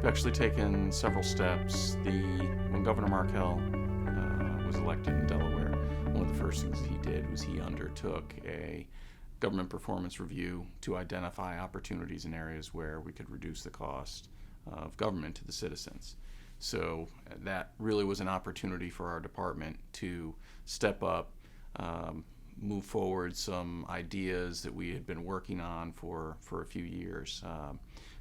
We've actually taken several steps. When Governor Markell was elected in Delaware, one of the first things he did was he undertook a government performance review to identify opportunities in areas where we could reduce the cost of government to the citizens. So that really was an opportunity for our department to step up, move forward some ideas that we had been working on for a few years.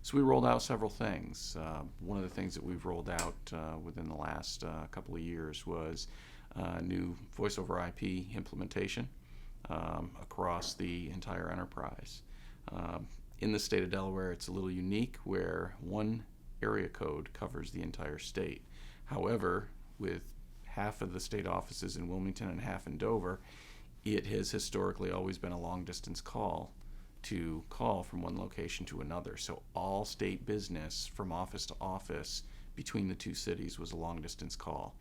So we rolled out several things. One of the things that we've rolled out within the last couple of years was new voice over IP implementation across the entire enterprise. In the state of Delaware, it's a little unique where one area code covers the entire state. However, with half of the state offices in Wilmington and half in Dover, it has historically always been a long distance call to call from one location to another. So all state business from office to office between the two cities was a long distance call.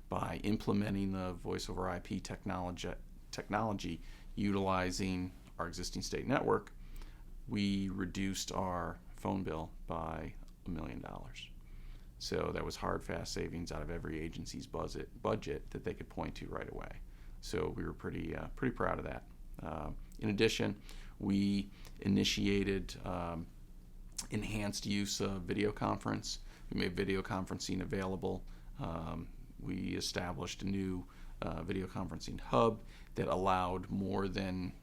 By implementing the voice over IP technology utilizing our existing state network, we reduced our phone bill by $1 million. So that was hard, fast savings out of every agency's budget that they could point to right away. So we were pretty proud of that. In addition, we initiated enhanced use of video conference. We made video conferencing available. We established a new video conferencing hub that allowed more than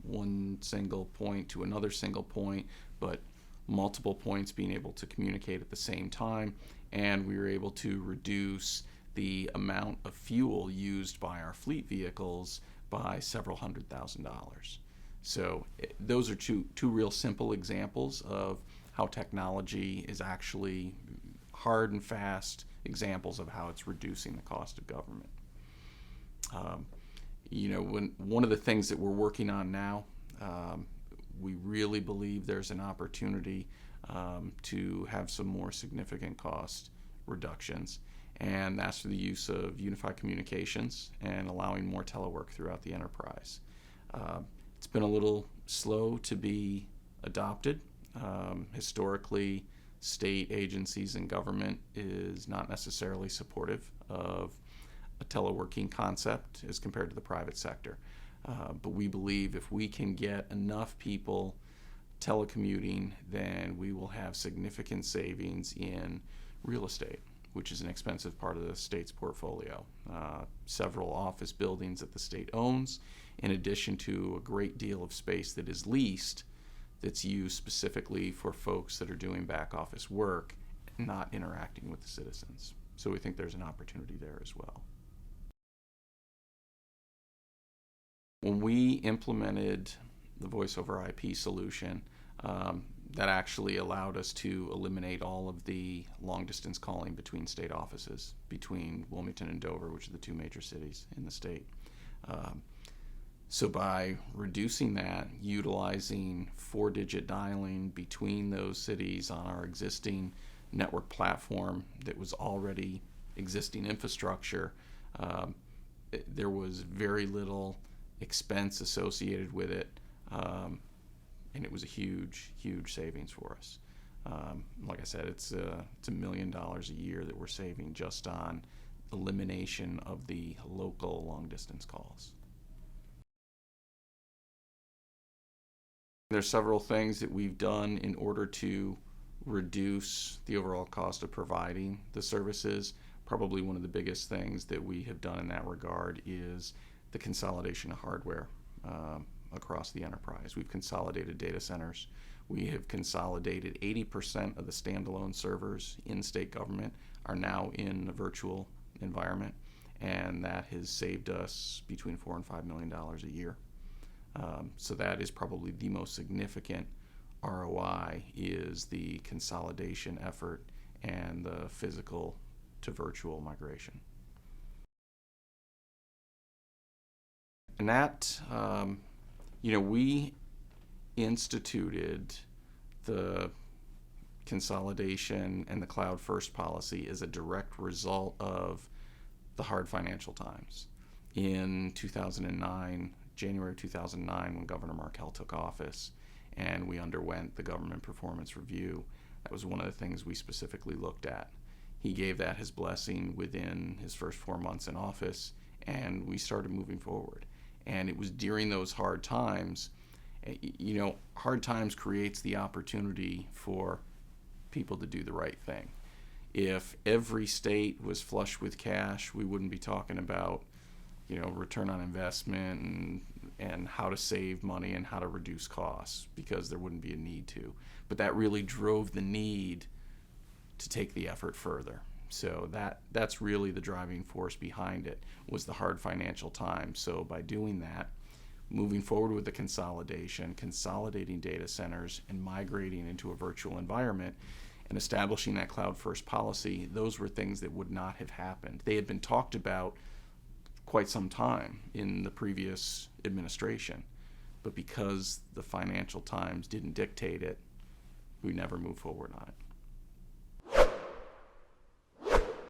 one single point to another single point, but multiple points being able to communicate at the same time. And we were able to reduce the amount of fuel used by our fleet vehicles by several $100,000. So those are two real simple examples of how technology is actually hard and fast examples of how it's reducing the cost of government. One of the things that we're working on now, we really believe there's an opportunity to have some more significant cost reductions, and that's through the use of unified communications and allowing more telework throughout the enterprise. It's been a little slow to be adopted. Historically, state agencies and government is not necessarily supportive of a teleworking concept as compared to the private sector. But we believe if we can get enough people telecommuting, then we will have significant savings in real estate, which is an expensive part of the state's portfolio. Several office buildings that the state owns, in addition to a great deal of space that is leased that's used specifically for folks that are doing back office work, not interacting with the citizens. So we think there's an opportunity there as well. When we implemented the voice over IP solution, that actually allowed us to eliminate all of the long distance calling between state offices, between Wilmington and Dover, which are the two major cities in the state. So by reducing that, utilizing 4-digit dialing between those cities on our existing network platform that was already existing infrastructure, there was very little expense associated with it, and it was a huge savings for us. Like I said, it's $1 million a year that we're saving just on elimination of the local long distance calls. There's several things that we've done in order to reduce the overall cost of providing the services. Probably one of the biggest things that we have done in that regard is the consolidation of hardware across the enterprise. We've consolidated data centers. We have consolidated 80% of the standalone servers in state government are now in a virtual environment, and that has saved us between $4 and $5 million a year. So that is probably the most significant ROI, is the consolidation effort and the physical to virtual migration. And that, we instituted the consolidation and the cloud first policy as a direct result of the hard financial times. In 2009, January 2009, when Governor Markell took office and we underwent the government performance review, That was one of the things we specifically looked at. He gave that his blessing within his first 4 months in office, and we started moving forward. And it was during those hard times, hard times creates the opportunity for people to do the right thing. If every state was flush with cash, we wouldn't be talking about, return on investment and how to save money and how to reduce costs, because there wouldn't be a need to. But that really drove the need to take the effort further. So that's really the driving force behind it, was the hard financial times. So by doing that, moving forward with the consolidating data centers and migrating into a virtual environment and establishing that cloud-first policy, those were things that would not have happened. They had been talked about quite some time in the previous administration, but because the financial times didn't dictate it, we never moved forward on it.